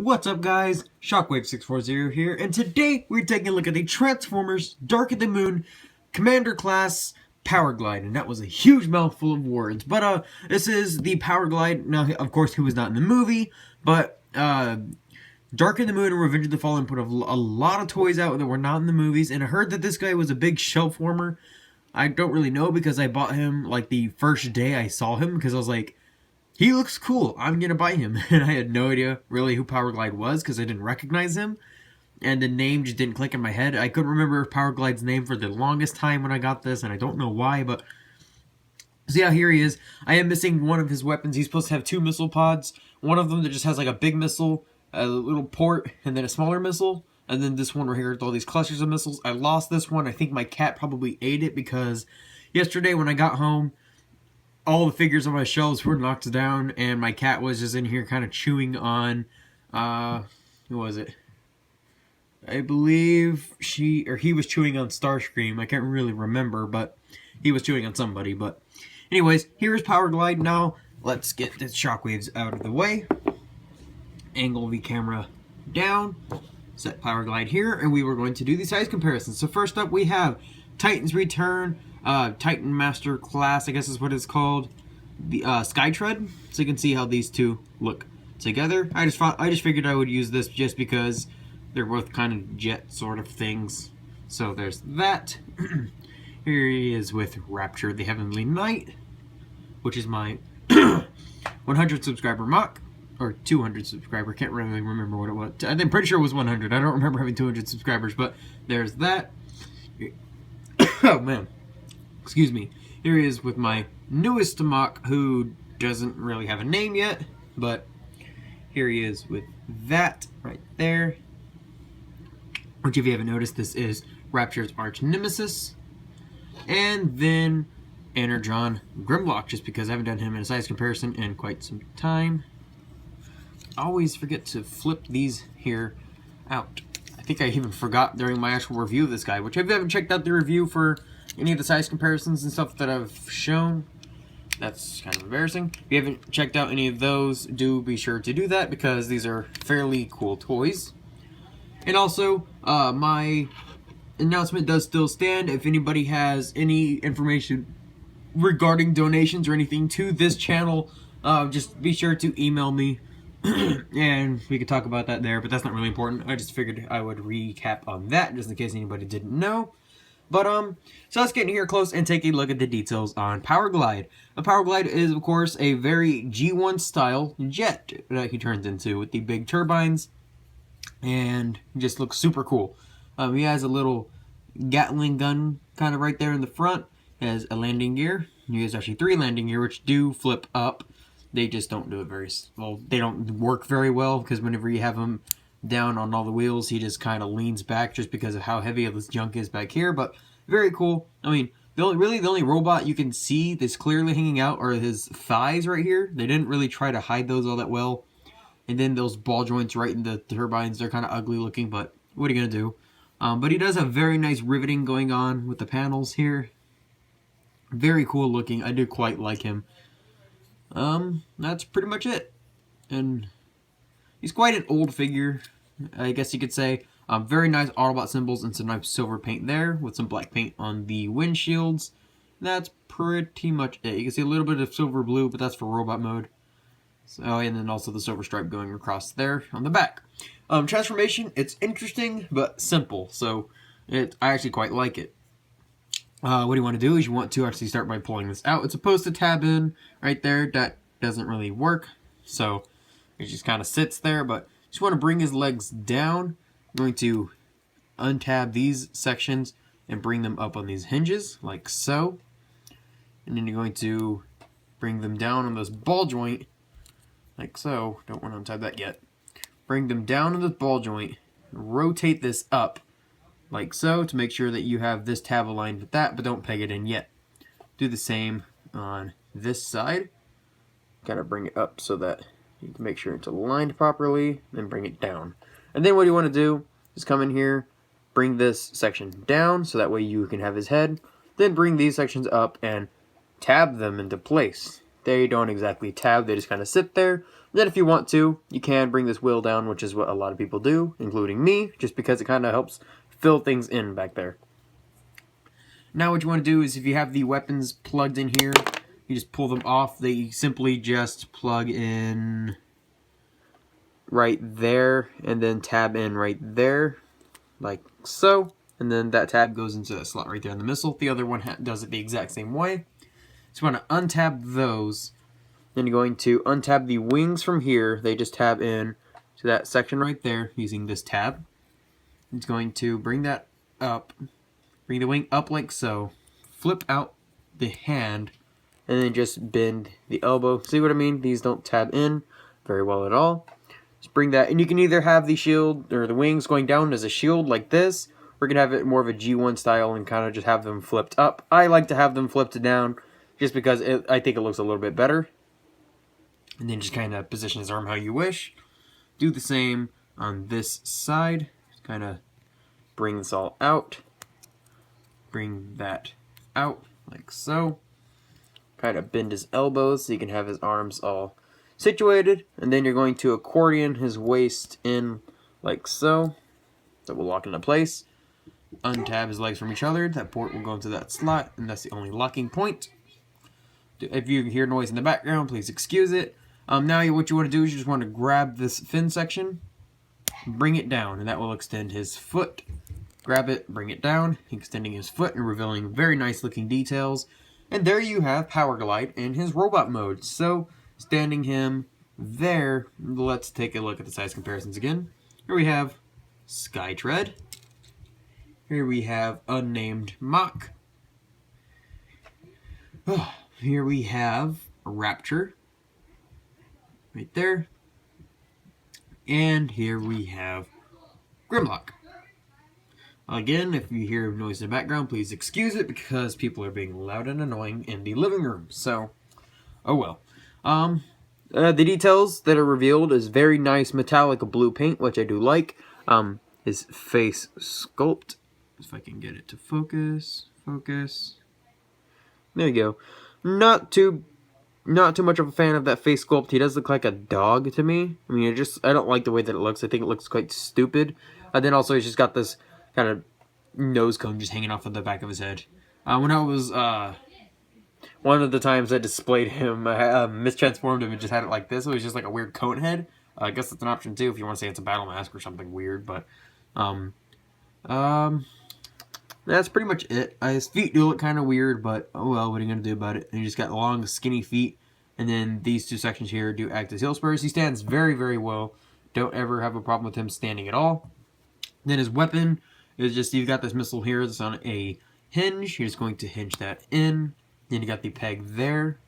What's up guys, Shockwave640 here, and today we're taking a look at the Transformers Dark of the Moon Commander Class POWERGLIDE, and that was a huge mouthful of words, but this is the POWERGLIDE. Now, of course, he was not in the movie, but Dark of the Moon and Revenge of the Fallen put a lot of toys out that were not in the movies, and I heard that this guy was a big shelf warmer. I don't really know because I bought him like the first day I saw him, because I was like, he looks cool, I'm gonna buy him. And I had no idea really who POWERGLIDE was because I didn't recognize him. And the name just didn't click in my head. I couldn't remember POWERGLIDE's name for the longest time when I got this, and I don't know why, but... So yeah, here he is. I am missing one of his weapons. He's supposed to have 2 missile pods. One of them that just has like a big missile, a little port, and then a smaller missile. And then this one right here with all these clusters of missiles. I lost this one. I think my cat probably ate it because yesterday when I got home, all the figures on my shelves were knocked down, and my cat was just in here kind of chewing on, who was it? I believe he was chewing on Starscream. I can't really remember, but he was chewing on somebody. But anyways, here's POWERGLIDE. Now, let's get the shockwaves out of the way. Angle the camera down. Set POWERGLIDE here, and we were going to do the size comparisons. So first up, we have Titan's Return, Titan Master Class, I guess is what it's called, the Skytread. So you can see how these two look together. I just figured I would use this just because they're both kind of jet sort of things. So there's that. Here he is with Rapture the Heavenly Knight, which is my 100 subscriber mock, or 200 subscriber, can't really remember what it was. I'm pretty sure it was 100. I don't remember having 200 subscribers, but there's that. Oh man, excuse me. Here he is with my newest mock, who doesn't really have a name yet, but here he is with that right there. Which, if you haven't noticed, this is Rapture's arch nemesis. And then Energon Grimlock, just because I haven't done him in a size comparison in quite some time. I always forget to flip these here out. I think I even forgot during my actual review of this guy, which if you haven't checked out the review for any of the size comparisons and stuff that I've shown, that's kind of embarrassing. If you haven't checked out any of those, do be sure to do that because these are fairly cool toys. And also, my announcement does still stand. If anybody has any information regarding donations or anything to this channel, just be sure to email me. And we could talk about that there, but that's not really important. I just figured I would recap on that just in case anybody didn't know. But so let's get in here close and take a look at the details on POWERGLIDE. A POWERGLIDE is, of course, a very G1 style jet that he turns into with the big turbines, and just looks super cool. He has a little Gatling gun kind of right there in the front. He has a landing gear. He has actually 3 landing gear, which do flip up. They just don't do it very well. They don't work very well because whenever you have him down on all the wheels, he just kind of leans back just because of how heavy this junk is back here. But very cool. I mean, the only robot you can see that's clearly hanging out are his thighs right here. They didn't really try to hide those all that well. And then those ball joints right in the turbines, they're kind of ugly looking, but what are you gonna do? But he does have very nice riveting going on with the panels here. Very cool looking. I do quite like him. That's pretty much it. And he's quite an old figure, I guess you could say. Very nice Autobot symbols and some nice silver paint there with some black paint on the windshields. That's pretty much it. You can see a little bit of silver blue, but that's for robot mode. So, and then also the silver stripe going across there on the back. Transformation, it's interesting, but simple. So I actually quite like it. What you want to do is you want to actually start by pulling this out. It's supposed to tab in right there. That doesn't really work. So it just kind of sits there, but you just want to bring his legs down. I'm going to untab these sections and bring them up on these hinges like so. And then you're going to bring them down on this ball joint like so. Don't want to untab that yet. Bring them down on this ball joint. Rotate this up like so to make sure that you have this tab aligned with that, but don't peg it in yet. Do the same on this side. Kind of bring it up so that you can make sure it's aligned properly, then bring it down. And then what you want to do is come in here, bring this section down so that way you can have his head, then bring these sections up and tab them into place. They don't exactly tab, they just kind of sit there, Then if you want to, you can bring this wheel down, which is what a lot of people do, including me, just because it kind of helps fill things in back there. Now what you want to do is, if you have the weapons plugged in here, you just pull them off. They simply just plug in right there, and then tab in right there, like so. And then that tab goes into that slot right there in the missile. The other one does it the exact same way. So you want to untab those. Then you're going to untab the wings from here. They just tab in to that section right there using this tab. It's going to bring that up, bring the wing up like so, flip out the hand, and then just bend the elbow. See what I mean? These don't tab in very well at all. Just bring that, and you can either have the shield or the wings going down as a shield like this, or you can have it more of a G1 style and kind of just have them flipped up. I like to have them flipped down just because I think it looks a little bit better. And then just kind of position his arm how you wish. Do the same on this side. Just kind of bring this all out. Bring that out like so. Kind of bend his elbows so you can have his arms all situated. And then you're going to accordion his waist in like so. That will lock into place. Untab his legs from each other. That port will go into that slot, and that's the only locking point. If you hear noise in the background, please excuse it. Now what you want to do is you just want to grab this fin section, bring it down, and that will extend his foot. Grab it, bring it down, extending his foot and revealing very nice looking details. And there you have POWERGLIDE in his robot mode. So, standing him there, let's take a look at the size comparisons again. Here we have Skytread. Here we have Unnamed Mach. Oh, here we have Rapture. Right there. And here we have Grimlock. Again, if you hear noise in the background, please excuse it because people are being loud and annoying in the living room. So, oh well. The details that are revealed is very nice metallic blue paint, which I do like. His face sculpt. If I can get it to focus. There you go. Not too much of a fan of that face sculpt. He does look like a dog to me. I mean, I don't like the way that it looks. I think it looks quite stupid. And then also he's just got this kind of nose cone just hanging off of the back of his head. When I was, one of the times I displayed him, I mistransformed him and just had it like this. It was just like a weird cone head. I guess that's an option too if you want to say it's a battle mask or something weird, but, that's pretty much it. His feet do look kind of weird, but oh well, what are you going to do about it? And he just got long, skinny feet, and then these two sections here do act as heel spurs. He stands very, very well. Don't ever have a problem with him standing at all. Then his weapon is just, you've got this missile here that's on a hinge. You're just going to hinge that in. Then you got the peg there,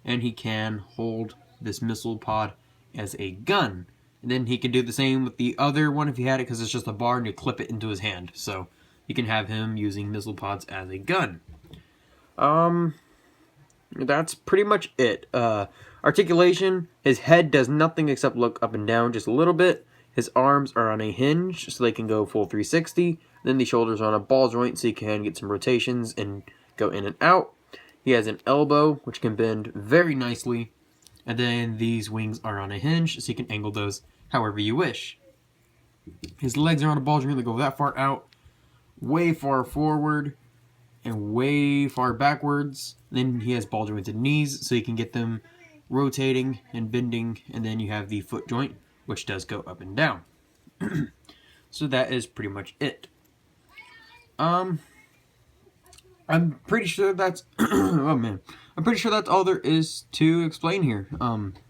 and he can hold this missile pod as a gun. And then he can do the same with the other one if you had it, because it's just a bar and you clip it into his hand. So you can have him using missile pods as a gun. That's pretty much it. Articulation, his head does nothing except look up and down just a little bit. His arms are on a hinge, so they can go full 360. Then the shoulders are on a ball joint, so you can get some rotations and go in and out. He has an elbow, which can bend very nicely. And then these wings are on a hinge, so you can angle those however you wish. His legs are on a ball joint that go that far out, way far forward, and way far backwards. Then he has ball jointed knees, so you can get them rotating and bending. And then you have the foot joint, which does go up and down. So that is pretty much it. I'm pretty sure that's oh man. I'm pretty sure that's all there is to explain here.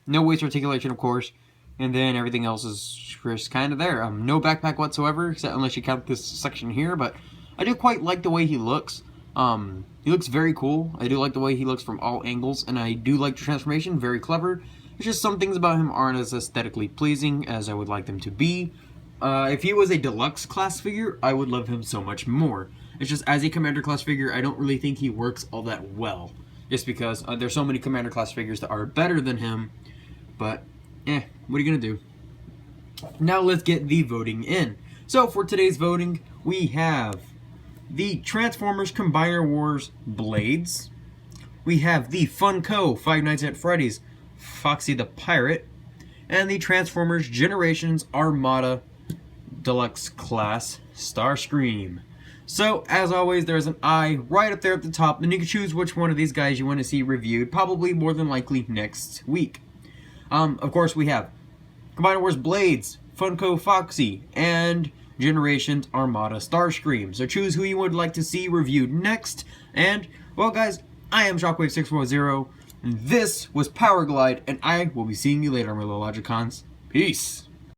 No waist articulation, of course, and then everything else is just kind of there. No backpack whatsoever, except unless you count this section here. But I do quite like the way he looks. He looks very cool. I do like the way he looks from all angles, and I do like the transformation. Very clever. It's just some things about him aren't as aesthetically pleasing as I would like them to be. If he was a deluxe class figure, I would love him so much more. It's just, as a commander class figure, I don't really think he works all that well. Just because there's so many commander class figures that are better than him. But, what are you going to do? Now let's get the voting in. So, for today's voting, we have the Transformers Combiner Wars Blades. We have the Funko Five Nights at Freddy's Foxy the Pirate. and the Transformers Generations Armada Deluxe Class Starscream. So, as always, there's an eye right up there at the top, and you can choose which one of these guys you want to see reviewed, probably more than likely next week. Of course, we have Combiner Wars Blades, Funko Foxy, and Generations Armada Starscream. So choose who you would like to see reviewed next. And, well guys, I am Shockwave640, and this was POWERGLIDE, and I will be seeing you later, my little Logicons. Peace!